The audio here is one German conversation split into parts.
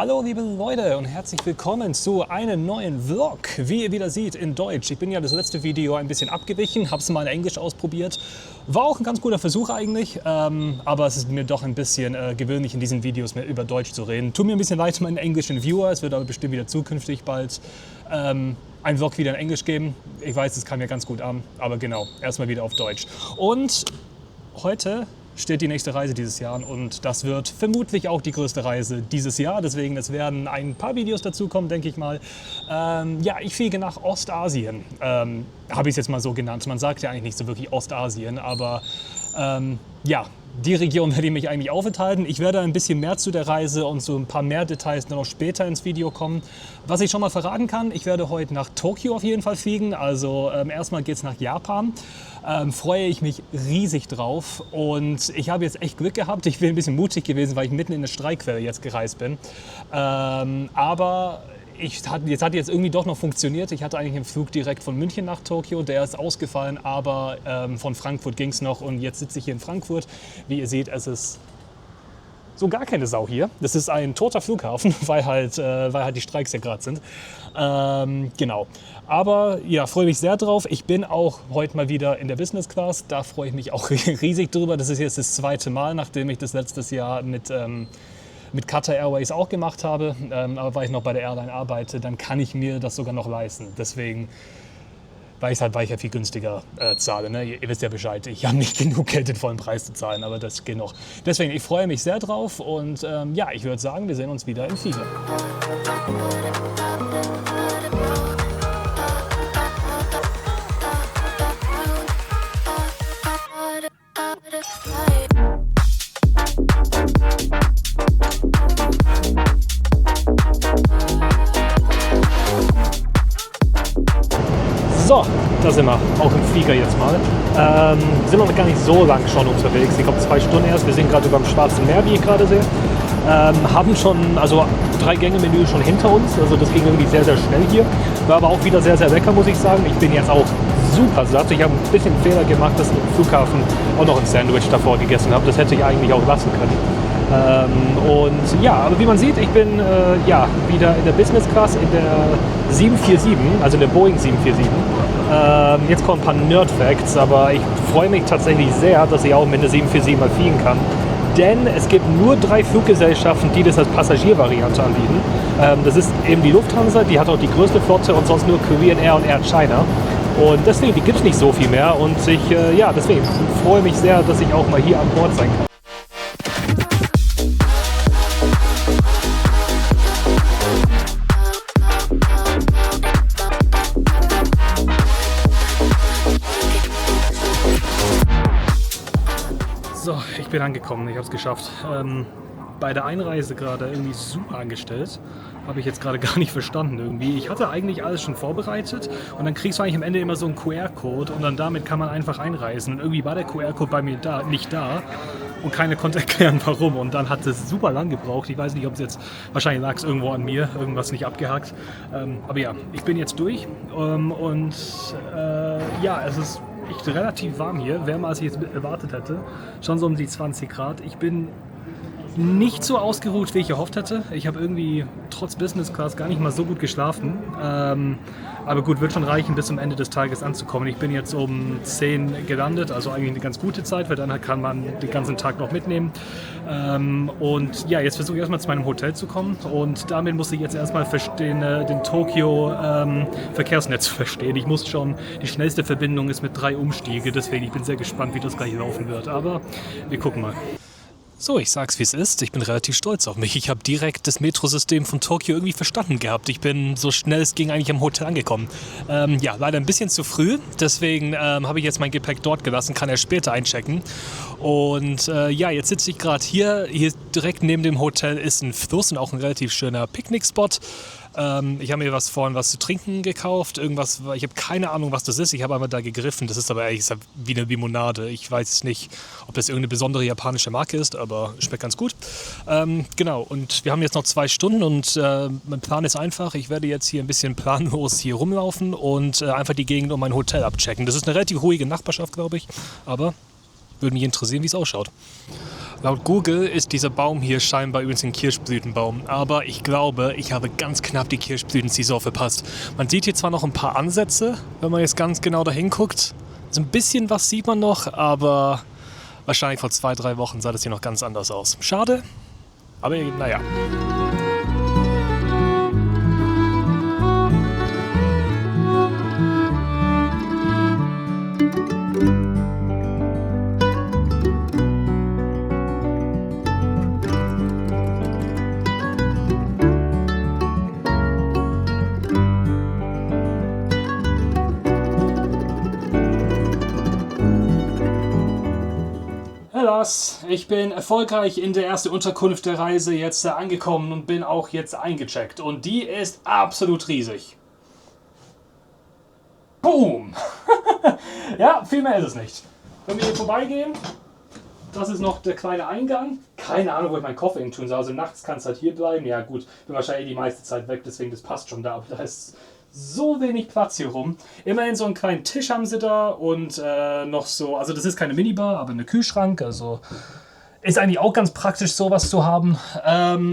Hallo liebe Leute und herzlich willkommen zu einem neuen Vlog, wie ihr wieder seht, in Deutsch. Ich bin ja das letzte Video ein bisschen abgewichen, habe es mal in Englisch ausprobiert. War auch ein ganz guter Versuch eigentlich, aber es ist mir doch ein bisschen gewöhnlich in diesen Videos mehr über Deutsch zu reden. Tut mir ein bisschen leid, meinen englischen Viewer, es wird aber bestimmt wieder zukünftig bald ein Vlog wieder in Englisch geben. Ich weiß, es kam ja ganz gut an, aber genau, erstmal wieder auf Deutsch. Und heute steht die nächste Reise dieses Jahr an und das wird vermutlich auch die größte Reise dieses Jahr. Deswegen, es werden ein paar Videos dazukommen, denke ich mal. Ja, ich fliege nach Ostasien, habe ich es jetzt mal so genannt. Man sagt ja eigentlich nicht so wirklich Ostasien, aber ja, die Region werde ich mich eigentlich aufenthalten. Ich werde ein bisschen mehr zu der Reise und so ein paar mehr Details dann noch später ins Video kommen. Was ich schon mal verraten kann, ich werde heute nach Tokio auf jeden Fall fliegen. Also erstmal geht es nach Japan. Freue ich mich riesig drauf und ich habe jetzt echt Glück gehabt. Ich bin ein bisschen mutig gewesen, weil ich mitten in eine Streikwelle jetzt gereist bin. Aber hat jetzt irgendwie doch noch funktioniert. Ich hatte eigentlich einen Flug direkt von München nach Tokio, der ist ausgefallen, aber von Frankfurt ging es noch und jetzt sitze ich hier in Frankfurt. Wie ihr seht, es ist so gar keine Sau hier. Das ist ein toter Flughafen, weil halt die Streiks ja gerade sind. Genau. Aber ja, freue mich sehr drauf. Ich bin auch heute mal wieder in der Business Class. Da freue ich mich auch riesig drüber. Das ist jetzt das zweite Mal, nachdem ich das letztes Jahr mit Qatar Airways auch gemacht habe. Aber weil ich noch bei der Airline arbeite, dann kann ich mir das sogar noch leisten. Deswegen, weil ich ja viel günstiger zahle. Ne? Ihr wisst ja Bescheid, ich habe nicht genug Geld, den vollen Preis zu zahlen, aber das geht noch. Deswegen, ich freue mich sehr drauf und ja, ich würde sagen, wir sehen uns wieder im Flieger. So, da sind wir, auch im Flieger jetzt mal. Sind noch gar nicht so lang schon unterwegs, ich glaube 2 Stunden erst. Wir sind gerade über dem Schwarzen Meer, wie ich gerade sehe. Haben schon, also 3-Gänge-Menü schon hinter uns, also das ging irgendwie sehr, sehr schnell hier. War aber auch wieder sehr, sehr lecker, muss ich sagen. Ich bin jetzt auch super satt. Ich habe ein bisschen Fehler gemacht, dass ich im Flughafen auch noch ein Sandwich davor gegessen habe. Das hätte ich eigentlich auch lassen können. Und ja, aber wie man sieht, ich bin ja, wieder in der Business Class, in der 747, also in der Boeing 747. Jetzt kommen ein paar Nerd-Facts, aber ich freue mich tatsächlich sehr, dass ich auch mit einer 747 mal fliegen kann. Denn es gibt nur 3 Fluggesellschaften, die das als Passagiervariante anbieten. Das ist eben die Lufthansa, die hat auch die größte Flotte und sonst nur Korean Air und Air China. Und deswegen, die gibt es nicht so viel mehr und ja, deswegen freue mich sehr, dass ich auch mal hier an Bord sein kann. So, ich bin angekommen, ich habe es geschafft. Bei der Einreise gerade irgendwie super angestellt. Habe ich jetzt gerade gar nicht verstanden irgendwie. Ich hatte eigentlich alles schon vorbereitet und dann kriegst du eigentlich am Ende immer so einen QR-Code und dann damit kann man einfach einreisen. Und irgendwie war der QR-Code bei mir nicht da und keiner konnte erklären, warum. Und dann hat es super lang gebraucht. Ich weiß nicht, ob es jetzt, wahrscheinlich lag es irgendwo an mir, irgendwas nicht abgehakt. Aber ja, ich bin jetzt durch und ja, es ist echt relativ warm hier, wärmer als ich jetzt erwartet hätte. Schon so um die 20 Grad. Ich bin nicht so ausgeruht, wie ich erhofft hätte. Ich habe irgendwie trotz Business Class gar nicht mal so gut geschlafen. Aber gut, wird schon reichen, bis zum Ende des Tages anzukommen. Ich bin jetzt um 10 gelandet, also eigentlich eine ganz gute Zeit, weil dann kann man den ganzen Tag noch mitnehmen. Und ja, jetzt versuche ich erstmal zu meinem Hotel zu kommen und damit muss ich jetzt erstmal den Tokio Verkehrsnetz verstehen. Ich muss schon, die schnellste Verbindung ist mit 3 Umstiege, deswegen ich bin sehr gespannt, wie das gleich laufen wird. Aber wir gucken mal. So, ich sag's wie es ist, ich bin relativ stolz auf mich. Ich habe direkt das Metrosystem von Tokio irgendwie verstanden gehabt. Ich bin so schnell es ging eigentlich am Hotel angekommen. Ja, leider ein bisschen zu früh, deswegen habe ich jetzt mein Gepäck dort gelassen, kann erst später einchecken. Und ja, jetzt sitze ich gerade hier direkt neben dem Hotel ist ein Fluss und auch ein relativ schöner Picknickspot. Ich habe mir was zu trinken gekauft, irgendwas, ich habe keine Ahnung, was das ist. Ich habe einmal da gegriffen, das ist aber ehrlich gesagt wie eine Limonade. Ich weiß nicht, ob das irgendeine besondere japanische Marke ist, aber schmeckt ganz gut. Genau, und wir haben jetzt noch 2 Stunden und mein Plan ist einfach, ich werde jetzt hier ein bisschen planlos hier rumlaufen und einfach die Gegend um mein Hotel abchecken. Das ist eine relativ ruhige Nachbarschaft, glaube ich, aber Würde mich interessieren, wie es ausschaut. Laut Google ist dieser Baum hier scheinbar übrigens ein Kirschblütenbaum, aber ich glaube, ich habe ganz knapp die Kirschblütensaison verpasst. Man sieht hier zwar noch ein paar Ansätze, wenn man jetzt ganz genau dahin guckt. So ein bisschen was sieht man noch, aber wahrscheinlich vor 2-3 Wochen sah das hier noch ganz anders aus. Schade, aber naja. Lars, ich bin erfolgreich in der ersten Unterkunft der Reise jetzt angekommen und bin auch jetzt eingecheckt. Und die ist absolut riesig. Boom! Ja, viel mehr ist es nicht. Wenn wir hier vorbeigehen, das ist noch der kleine Eingang. Keine Ahnung, wo ich meinen Koffer hin tun soll. Also nachts kann es halt hier bleiben. Ja gut, bin wahrscheinlich die meiste Zeit weg, deswegen das passt schon da. Aber da ist so wenig Platz hier rum. Immerhin so einen kleinen Tisch haben sie da und noch so, also das ist keine Minibar, aber eine Kühlschrank, also ist eigentlich auch ganz praktisch sowas zu haben.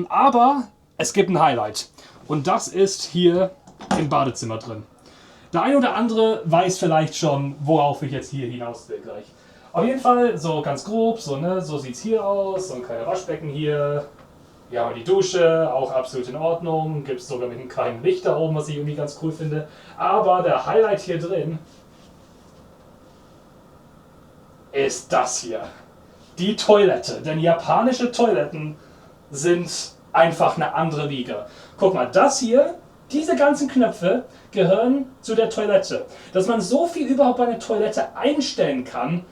Aber es gibt ein Highlight und das ist hier im Badezimmer drin. Der eine oder andere weiß vielleicht schon, worauf ich jetzt hier hinaus will gleich. Auf jeden Fall so ganz grob, so sieht es hier aus, so ein kleiner Waschbecken hier. Wir haben die Dusche, auch absolut in Ordnung. Gibt es sogar mit einem kleinen Licht da oben, was ich irgendwie ganz cool finde. Aber der Highlight hier drin ist das hier. Die Toilette. Denn japanische Toiletten sind einfach eine andere Liga. Guck mal, das hier, diese ganzen Knöpfe gehören zu der Toilette. Dass man so viel überhaupt bei einer Toilette einstellen kann,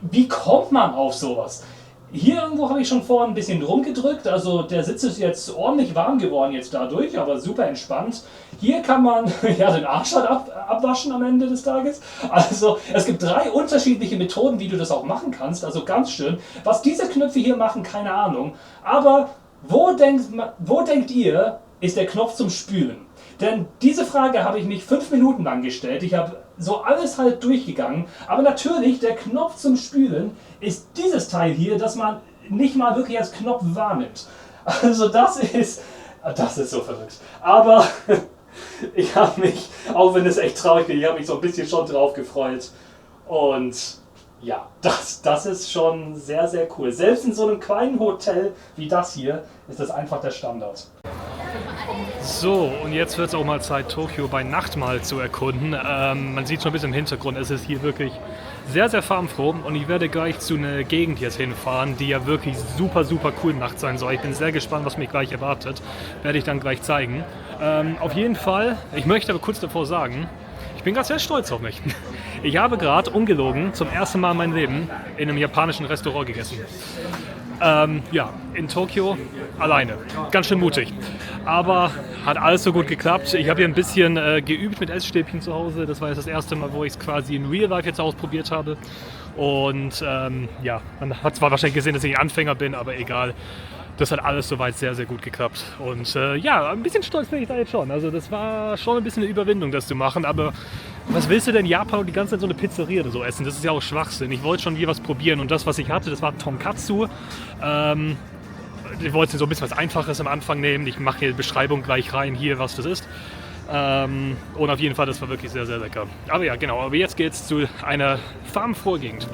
wie kommt man auf sowas? Hier irgendwo habe ich schon vorhin ein bisschen rumgedrückt, also der Sitz ist jetzt ordentlich warm geworden jetzt dadurch, aber super entspannt. Hier kann man ja den Arsch halt abwaschen am Ende des Tages. Also es gibt 3 unterschiedliche Methoden, wie du das auch machen kannst, also ganz schön. Was diese Knöpfe hier machen, keine Ahnung. Aber wo denkt ihr, ist der Knopf zum Spülen? Denn diese Frage habe ich mich 5 Minuten lang gestellt. Ich habe so alles halt durchgegangen. Aber natürlich, der Knopf zum Spülen ist dieses Teil hier, das man nicht mal wirklich als Knopf wahrnimmt. Also das ist so verrückt. Aber ich habe mich, auch wenn es echt traurig ist, ich habe mich so ein bisschen schon drauf gefreut. Und ja, das ist schon sehr, sehr cool. Selbst in so einem kleinen Hotel wie das hier ist das einfach der Standard. So, und jetzt wird es auch mal Zeit, Tokio bei Nacht mal zu erkunden. Man sieht schon ein bisschen im Hintergrund, es ist hier wirklich sehr, sehr farbenfroh. Und ich werde gleich zu einer Gegend jetzt hinfahren, die ja wirklich super, super cool nachts sein soll. Ich bin sehr gespannt, was mich gleich erwartet. Werde ich dann gleich zeigen. Auf jeden Fall, ich möchte aber kurz davor sagen, ich bin gerade sehr stolz auf mich. Ich habe gerade, ungelogen, zum ersten Mal in meinem Leben in einem japanischen Restaurant gegessen. Ja, in Tokio alleine. Ganz schön mutig. Aber hat alles so gut geklappt. Ich habe hier ein bisschen geübt mit Essstäbchen zu Hause. Das war jetzt das erste Mal, wo ich es quasi in Real Life jetzt ausprobiert habe. Und ja, man hat zwar wahrscheinlich gesehen, dass ich ein Anfänger bin, aber egal. Das hat alles soweit sehr, sehr gut geklappt. Und ja, ein bisschen stolz bin ich da jetzt schon. Also das war schon ein bisschen eine Überwindung, das zu machen. Aber was willst du denn in Japan und die ganze Zeit so eine Pizzeria oder so essen? Das ist ja auch Schwachsinn. Ich wollte schon hier was probieren. Und das, was ich hatte, das war Tonkatsu. Ich wollte so ein bisschen was Einfaches am Anfang nehmen. Ich mache hier die Beschreibung gleich rein, hier, was das ist. Und auf jeden Fall, das war wirklich sehr, sehr lecker. Aber ja, genau. Aber jetzt geht's zu einer farbenfrohen Gegend.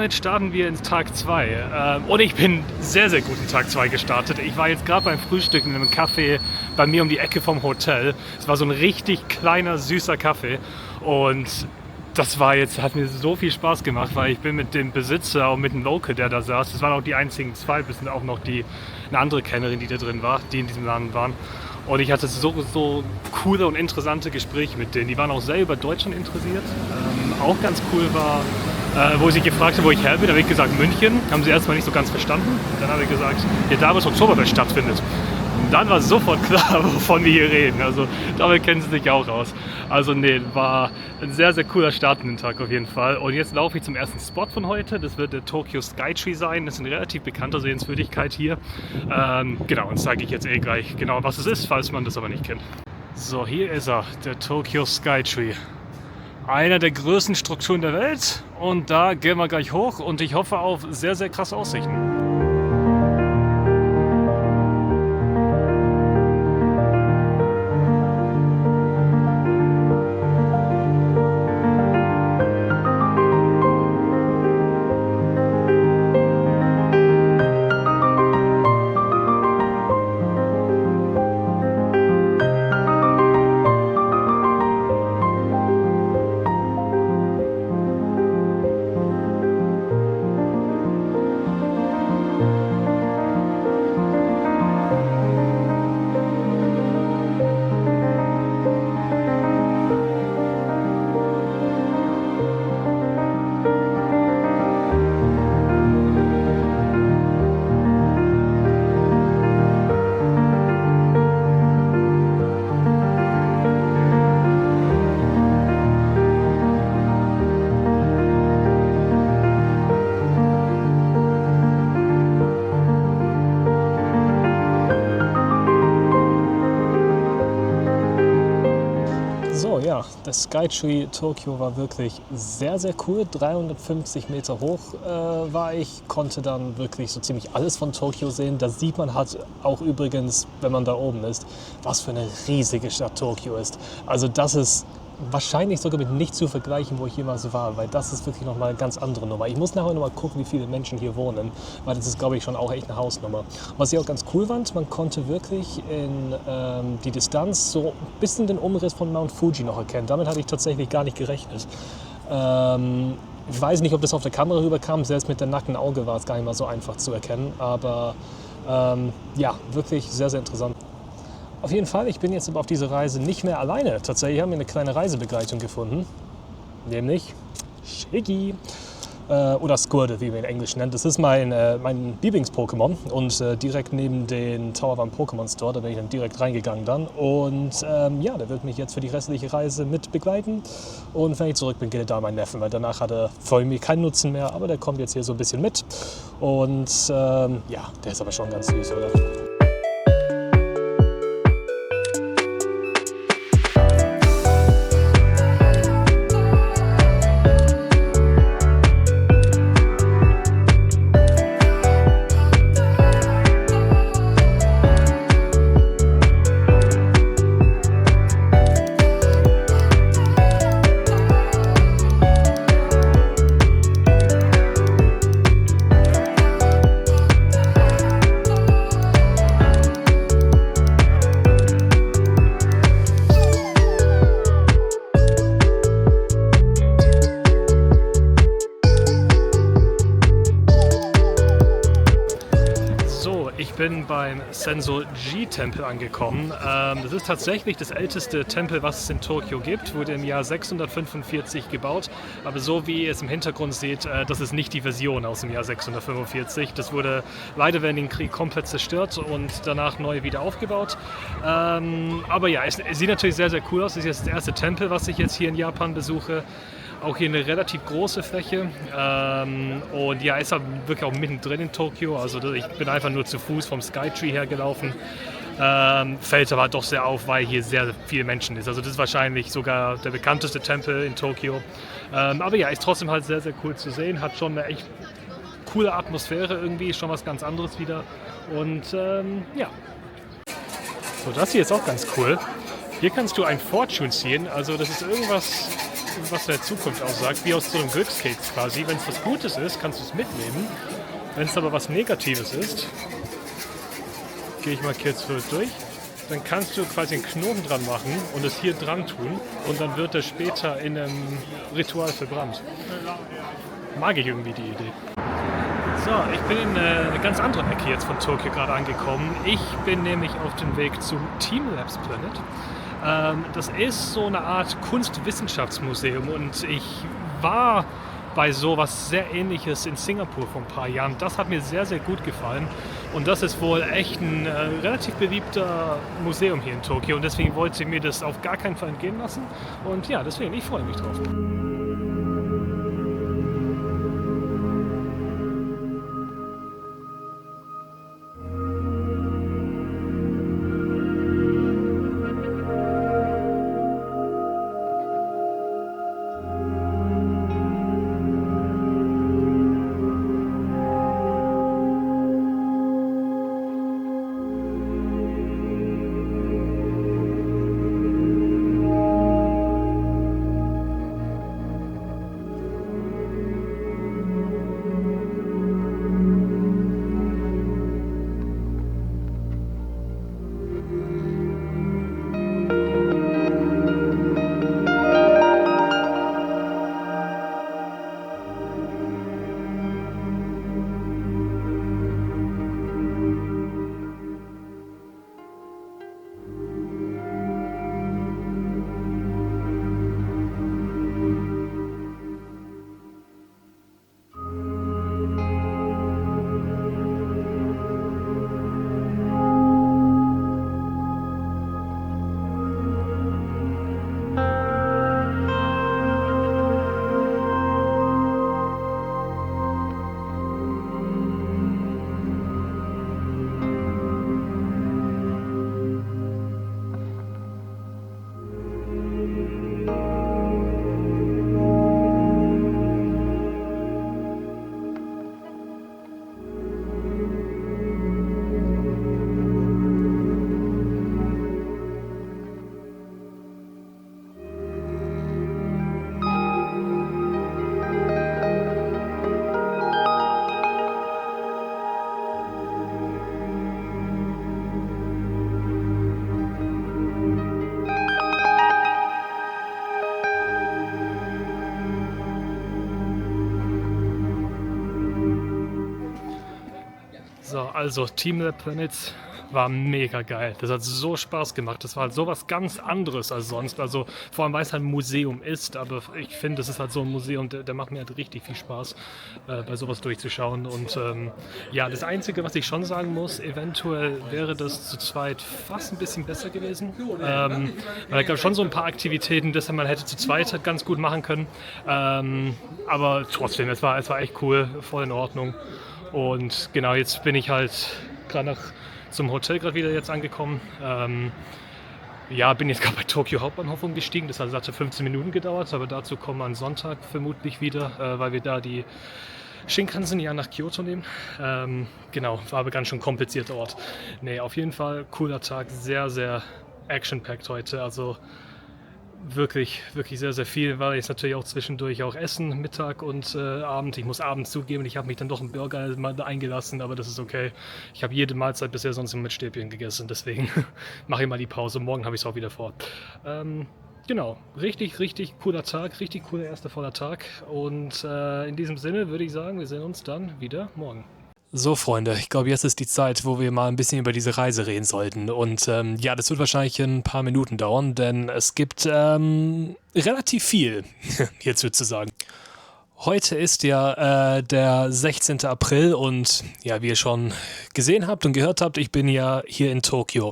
damit starten wir ins Tag 2. Und ich bin sehr, sehr gut in Tag 2 gestartet. Ich war jetzt gerade beim Frühstücken in einem Café bei mir um die Ecke vom Hotel. Es war so ein richtig kleiner, süßer Kaffee. Und das hat mir so viel Spaß gemacht, weil ich bin mit dem Besitzer und mit dem Local, der da saß, das waren auch die einzigen zwei, bis auch noch eine andere Kennerin, die da drin war, die in diesem Laden waren. Und ich hatte so coole und interessante Gespräche mit denen. Die waren auch sehr über Deutschland interessiert. Auch ganz cool war, wo sie gefragt haben, wo ich her bin. Da habe ich gesagt, München. Haben sie erstmal nicht so ganz verstanden. Dann habe ich gesagt, ja, da wo das Oktoberfest stattfindet. Und dann war sofort klar, wovon wir hier reden. Also damit kennen sie sich auch aus. Also nee, war ein sehr, sehr cooler Start in den Tag auf jeden Fall. Und jetzt laufe ich zum ersten Spot von heute. Das wird der Tokyo Skytree sein. Das ist eine relativ bekannte Sehenswürdigkeit hier. Genau, und zeige ich jetzt gleich genau, was es ist, falls man das aber nicht kennt. So, hier ist er, der Tokyo Skytree. Einer der größten Strukturen der Welt. Und da gehen wir gleich hoch und ich hoffe auf sehr, sehr krasse Aussichten. Ja, der Skytree Tokyo war wirklich sehr, sehr cool. 350 Meter hoch war ich, konnte dann wirklich so ziemlich alles von Tokio sehen. Da sieht man halt auch übrigens, wenn man da oben ist, was für eine riesige Stadt Tokio ist. Also das ist wahrscheinlich sogar mit nichts zu vergleichen, wo ich jemals war, weil das ist wirklich nochmal eine ganz andere Nummer. Ich muss nachher nochmal gucken, wie viele Menschen hier wohnen, weil das ist, glaube ich, schon auch echt eine Hausnummer. Was ich auch ganz cool fand, man konnte wirklich in die Distanz so ein bisschen den Umriss von Mount Fuji noch erkennen. Damit hatte ich tatsächlich gar nicht gerechnet. Ich weiß nicht, ob das auf der Kamera rüberkam, selbst mit dem nackten Auge war es gar nicht mal so einfach zu erkennen, aber ja, wirklich sehr, sehr interessant. Auf jeden Fall, ich bin jetzt auf dieser Reise nicht mehr alleine. Tatsächlich haben wir eine kleine Reisebegleitung gefunden, nämlich Shiggy oder Squirtle, wie man ihn in Englisch nennt. Das ist mein Lieblings-Pokémon und direkt neben den Tower One Pokémon Store, da bin ich dann direkt reingegangen dann. Und ja, der wird mich jetzt für die restliche Reise mit begleiten. Und wenn ich zurück bin, geht er da mein Neffen, weil danach hat er für mich keinen Nutzen mehr, aber der kommt jetzt hier so ein bisschen mit. Und ja, der ist aber schon ganz süß, oder? Ich bin beim Senso-ji-Tempel angekommen. Das ist tatsächlich das älteste Tempel, was es in Tokio gibt. Wurde im Jahr 645 gebaut. Aber so wie ihr es im Hintergrund seht, das ist nicht die Version aus dem Jahr 645. Das wurde leider während dem Krieg komplett zerstört und danach neu wieder aufgebaut. Aber ja, es sieht natürlich sehr, sehr cool aus. Das ist jetzt der erste Tempel, was ich jetzt hier in Japan besuche. Auch hier eine relativ große Fläche und ja, ist halt wirklich auch mittendrin in Tokio, also ich bin einfach nur zu Fuß vom Skytree her gelaufen, fällt aber doch sehr auf, weil hier sehr viele Menschen ist, also das ist wahrscheinlich sogar der bekannteste Tempel in Tokio, aber ja, ist trotzdem halt sehr, sehr cool zu sehen, hat schon eine echt coole Atmosphäre irgendwie, schon was ganz anderes wieder und ja. So, das hier ist auch ganz cool. Hier kannst du ein Fortune ziehen, also das ist irgendwas was in der Zukunft aussagt, wie aus so einem Glückscase quasi. Wenn es was Gutes ist, kannst du es mitnehmen. Wenn es aber was Negatives ist, gehe ich mal kurz durch, dann kannst du quasi einen Knoten dran machen und es hier dran tun und dann wird er später in einem Ritual verbrannt. Mag ich irgendwie die Idee. So, ich bin in eine ganz andere Ecke jetzt von Tokio gerade angekommen. Ich bin nämlich auf dem Weg zum Teamlabs Planet. Das ist so eine Art Kunstwissenschaftsmuseum und ich war bei sowas sehr Ähnliches in Singapur vor ein paar Jahren. Das hat mir sehr, sehr gut gefallen und das ist wohl echt ein relativ beliebter Museum hier in Tokio und deswegen wollte ich mir das auf gar keinen Fall entgehen lassen und ja, deswegen, ich freue mich drauf. So, also Teamlab Planets war mega geil. Das hat so Spaß gemacht. Das war halt sowas ganz anderes als sonst. Also vor allem, weil es halt ein Museum ist. Aber ich finde, das ist halt so ein Museum, der macht mir halt richtig viel Spaß, bei sowas durchzuschauen. Und ja, das Einzige, was ich schon sagen muss, eventuell wäre das zu zweit fast ein bisschen besser gewesen. Weil ich glaube schon so ein paar Aktivitäten, das man hätte zu zweit halt ganz gut machen können. Aber trotzdem, es war echt cool, voll in Ordnung. Und genau, jetzt bin ich halt gerade zum Hotel gerade wieder jetzt angekommen. Ja, bin jetzt gerade bei Tokio Hauptbahnhof umgestiegen. Das hat 15 Minuten gedauert, aber dazu kommen wir am Sonntag vermutlich wieder, weil wir da die Shinkansen ja nach Kyoto nehmen. Genau, war aber ganz schön komplizierter Ort. Nee, auf jeden Fall cooler Tag, sehr, sehr action-packed heute. Also wirklich, wirklich sehr, sehr viel, weil jetzt natürlich auch zwischendurch auch Essen, Mittag und Abend. Ich muss abends zugeben, ich habe mich dann doch einen Burger mal eingelassen, aber das ist okay. Ich habe jede Mahlzeit bisher sonst immer mit Stäbchen gegessen, deswegen mache ich mal die Pause. Morgen habe ich es auch wieder vor. Genau, richtig, richtig cooler Tag, richtig cooler erster voller Tag und in diesem Sinne würde ich sagen, wir sehen uns dann wieder morgen. So, Freunde, ich glaube, jetzt ist die Zeit, wo wir mal ein bisschen über diese Reise reden sollten. Und ja, das wird wahrscheinlich ein paar Minuten dauern, denn es gibt relativ viel hierzu zu sagen. Heute ist ja der 16. April und ja, wie ihr schon gesehen habt und gehört habt, ich bin ja hier in Tokio.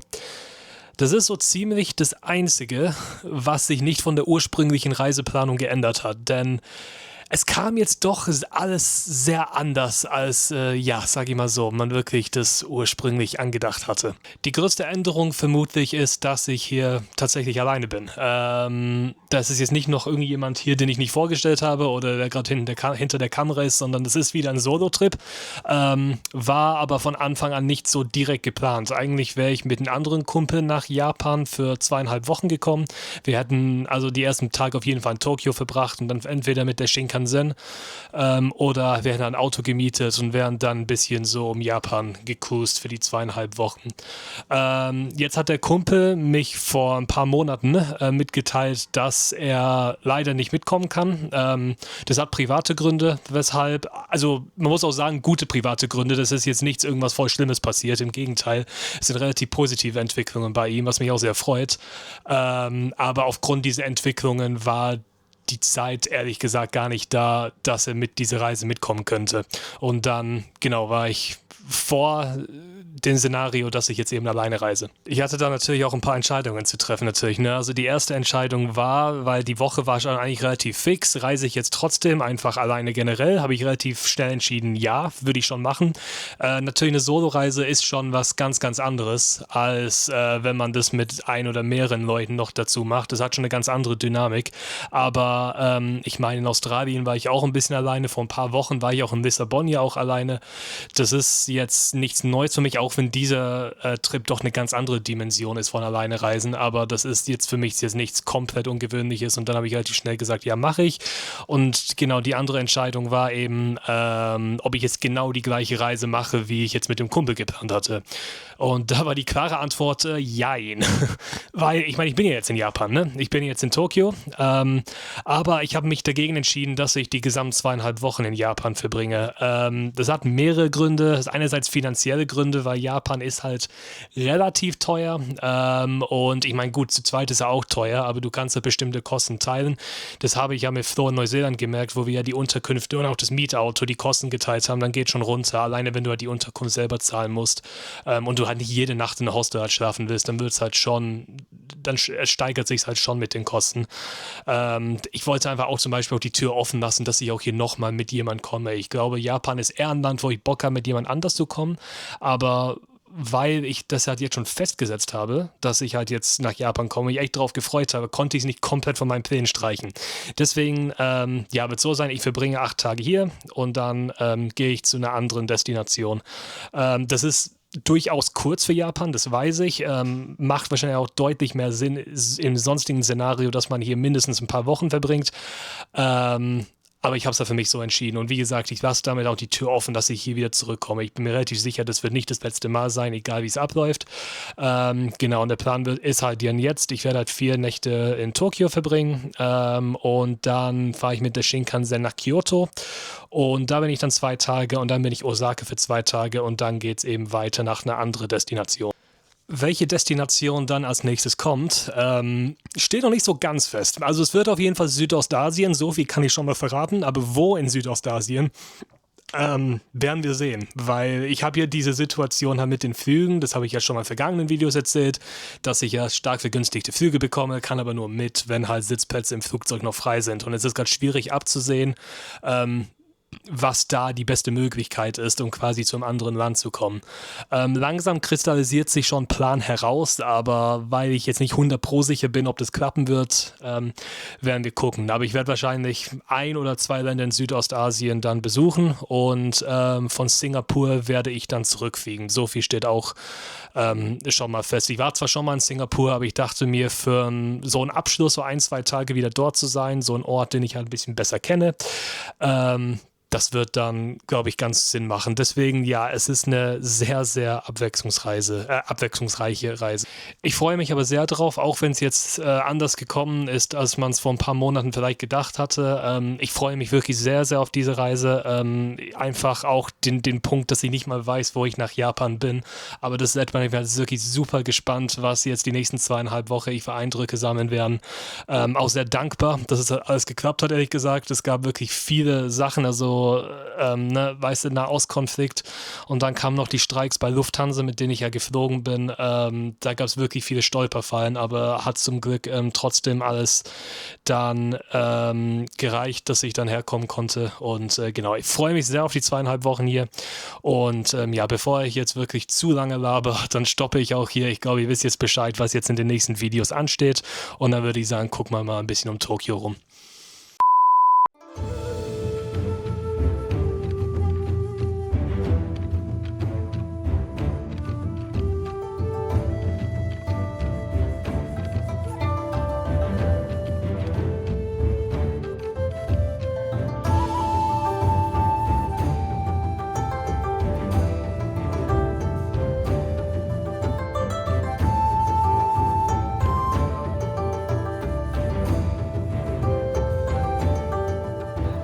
Das ist so ziemlich das Einzige, was sich nicht von der ursprünglichen Reiseplanung geändert hat, denn Es kam jetzt doch alles sehr anders als, ja, sag ich mal so, man wirklich das ursprünglich angedacht hatte. Die größte Änderung vermutlich ist, dass ich hier tatsächlich alleine bin. Das ist jetzt nicht noch irgendjemand hier, den ich nicht vorgestellt habe oder der gerade hinter der Kamera ist, sondern das ist wieder ein Solo-Trip. War aber von Anfang an nicht so direkt geplant. Eigentlich wäre ich mit einem anderen Kumpel nach Japan für 2,5 Wochen gekommen. Wir hätten also die ersten Tage auf jeden Fall in Tokio verbracht und dann entweder mit der Shinkansen oder wir hätten ein Auto gemietet und wären dann ein bisschen so um Japan gecruised für die 2,5 Wochen. Jetzt hat der Kumpel mich vor ein paar Monaten mitgeteilt, dass er leider nicht mitkommen kann. Das hat private Gründe, weshalb, also man muss auch sagen, gute private Gründe, das ist jetzt nichts irgendwas voll Schlimmes passiert, im Gegenteil, es sind relativ positive Entwicklungen bei ihm, was mich auch sehr freut. Aber aufgrund dieser Entwicklungen war die Zeit, ehrlich gesagt, gar nicht da, dass er mit dieser Reise mitkommen könnte. Und dann, genau, war ich vor dem Szenario, dass ich jetzt eben alleine reise. Ich hatte da natürlich auch ein paar Entscheidungen zu treffen, natürlich. Ne? Also die erste Entscheidung war, weil die Woche war schon eigentlich relativ fix, reise ich jetzt trotzdem einfach alleine generell, habe ich relativ schnell entschieden, ja, würde ich schon machen. Natürlich eine Solo-Reise ist schon was ganz, ganz anderes, als wenn man das mit ein oder mehreren Leuten noch dazu macht. Das hat schon eine ganz andere Dynamik. Aber ich meine, in Australien war ich auch ein bisschen alleine, vor ein paar Wochen war ich auch in Lissabon ja auch alleine. Das ist jetzt nichts Neues für mich, auch wenn dieser Trip doch eine ganz andere Dimension ist von alleine reisen, aber das ist jetzt für mich jetzt nichts komplett Ungewöhnliches und dann habe ich relativ schnell gesagt, ja, mache ich. Und genau die andere Entscheidung war eben, ob ich jetzt genau die gleiche Reise mache, wie ich jetzt mit dem Kumpel geplant hatte. Und da war die klare Antwort, jein. Weil, ich meine, ich bin ja jetzt in Japan, ne? Ich bin jetzt in Tokio, aber ich habe mich dagegen entschieden, dass ich die gesamten 2,5 Wochen in Japan verbringe. Das hat mehrere Gründe. Das ist einerseits finanzielle Gründe, weil Japan ist halt relativ teuer. Und ich meine, gut, zu zweit ist er auch teuer, aber du kannst ja bestimmte Kosten teilen. Das habe ich ja mit Flo in Neuseeland gemerkt, wo wir ja die Unterkünfte und auch das Mietauto, die Kosten geteilt haben, dann geht schon runter. Alleine, wenn du halt die Unterkunft selber zahlen musst und du halt nicht jede Nacht in der Hostel halt schlafen willst, dann wird es halt schon, dann steigert sich halt schon mit den Kosten. Ich wollte einfach auch zum Beispiel auch die Tür offen lassen, dass ich auch hier nochmal mit jemand komme. Ich glaube, Japan ist eher ein Land, wo ich Bock habe, mit jemand anders zu kommen, aber weil ich das halt jetzt schon festgesetzt habe, dass ich halt jetzt nach Japan komme, ich echt drauf gefreut habe, konnte ich es nicht komplett von meinen Plänen streichen. Deswegen, ja, wird so sein, ich verbringe 8 Tage hier und dann gehe ich zu einer anderen Destination. Das ist durchaus kurz für Japan, das weiß ich. Macht wahrscheinlich auch deutlich mehr Sinn im sonstigen Szenario, dass man hier mindestens ein paar Wochen verbringt. Aber ich habe es da für mich so entschieden. Und wie gesagt, ich lasse damit auch die Tür offen, dass ich hier wieder zurückkomme. Ich bin mir relativ sicher, das wird nicht das letzte Mal sein, egal wie es abläuft. Genau, und der Plan ist halt dann jetzt, ich werde halt 4 Nächte in Tokio verbringen und dann fahre ich mit der Shinkansen nach Kyoto und da bin ich dann 2 Tage und dann bin ich Osaka für 2 Tage und dann geht es eben weiter nach einer anderen Destination. Welche Destination dann als nächstes kommt, steht noch nicht so ganz fest. Also es wird auf jeden Fall Südostasien, so viel kann ich schon mal verraten, aber wo in Südostasien, werden wir sehen, weil ich habe ja diese Situation halt mit den Flügen, das habe ich ja schon mal in vergangenen Videos erzählt, dass ich ja stark vergünstigte Flüge bekomme, kann aber nur mit, wenn halt Sitzplätze im Flugzeug noch frei sind und es ist gerade schwierig abzusehen, was da die beste Möglichkeit ist, um quasi zum anderen Land zu kommen. Langsam kristallisiert sich schon ein Plan heraus, aber weil ich jetzt nicht 100% sicher bin, ob das klappen wird, werden wir gucken. Aber ich werde wahrscheinlich 1 oder 2 Länder in Südostasien dann besuchen und von Singapur werde ich dann zurückfliegen. So viel steht auch schon mal fest. Ich war zwar schon mal in Singapur, aber ich dachte mir, für so einen Abschluss, so 1, 2 Tage wieder dort zu sein, so ein Ort, den ich halt ein bisschen besser kenne, das wird dann, glaube ich, ganz Sinn machen. Deswegen, ja, es ist eine sehr, sehr abwechslungsreiche Reise. Ich freue mich aber sehr drauf, auch wenn es jetzt anders gekommen ist, als man es vor ein paar Monaten vielleicht gedacht hatte. Ich freue mich wirklich sehr, sehr auf diese Reise. Einfach auch den Punkt, dass ich nicht mal weiß, wo ich nach Japan bin. Aber das ist etwas, ich bin wirklich super gespannt, was jetzt die nächsten 2,5 Wochen ich für Eindrücke sammeln werden. Auch sehr dankbar, dass es alles geklappt hat, ehrlich gesagt. Es gab wirklich viele Sachen, also so, weißt du, Nahostkonflikt. Und dann kamen noch die Streiks bei Lufthansa, mit denen ich ja geflogen bin. Da gab es wirklich viele Stolperfallen, aber hat zum Glück trotzdem alles dann gereicht, dass ich dann herkommen konnte. Und genau, ich freue mich sehr auf die 2,5 Wochen hier. Und ja, bevor ich jetzt wirklich zu lange laber, dann stoppe ich auch hier. Ich glaube, ihr wisst jetzt Bescheid, was jetzt in den nächsten Videos ansteht. Und dann würde ich sagen, gucken wir mal ein bisschen um Tokio rum.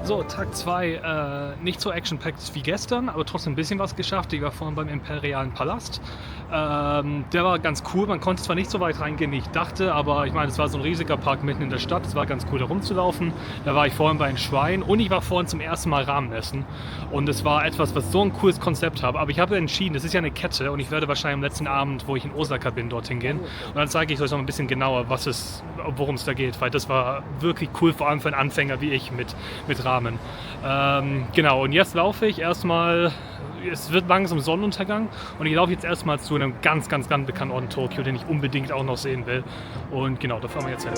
So, Tag 2, nicht so action-packed wie gestern, aber trotzdem ein bisschen was geschafft. Ich war vorhin beim Imperialen Palast. Der war ganz cool. Man konnte zwar nicht so weit reingehen, wie ich dachte, aber ich meine, es war so ein riesiger Park mitten in der Stadt. Es war ganz cool, da rumzulaufen. Da war ich vorhin bei den Schweinen und ich war vorhin zum ersten Mal Ramen essen. Und es war etwas, was so ein cooles Konzept hat. Aber ich habe entschieden, das ist ja eine Kette und ich werde wahrscheinlich am letzten Abend, wo ich in Osaka bin, dorthin gehen. Und dann zeige ich euch noch ein bisschen genauer, worum es da geht, weil das war wirklich cool, vor allem für einen Anfänger wie ich mit Ramen. Genau, und jetzt laufe ich erstmal, es wird langsam Sonnenuntergang und ich laufe jetzt erstmal zu einem ganz, ganz, ganz bekannten Ort in Tokio, den ich unbedingt auch noch sehen will. Und genau, da fahren wir jetzt hin.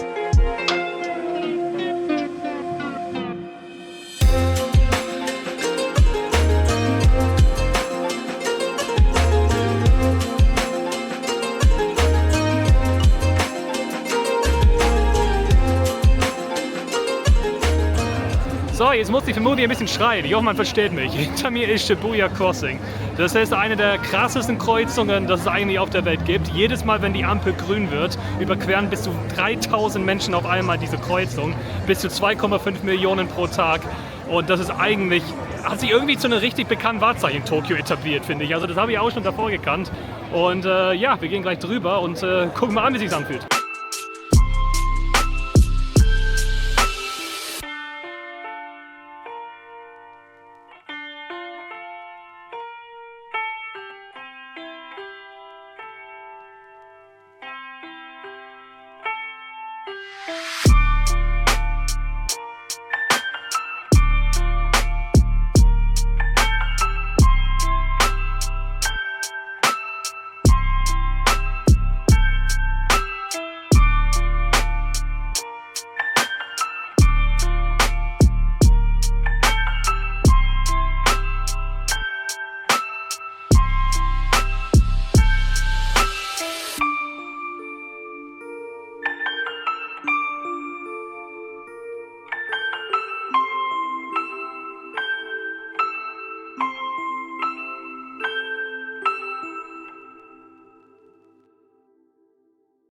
So, jetzt muss ich vermutlich ein bisschen schreien. Ich hoffe, man versteht mich. Hinter mir ist Shibuya Crossing. Das ist eine der krassesten Kreuzungen, das es eigentlich auf der Welt gibt. Jedes Mal, wenn die Ampel grün wird, überqueren bis zu 3000 Menschen auf einmal diese Kreuzung. Bis zu 2,5 Millionen pro Tag. Und das ist eigentlich, hat sich irgendwie zu einem richtig bekannten Wahrzeichen in Tokio etabliert, finde ich. Also das habe ich auch schon davor gekannt. Und ja, wir gehen gleich drüber und gucken mal an, wie es sich anfühlt.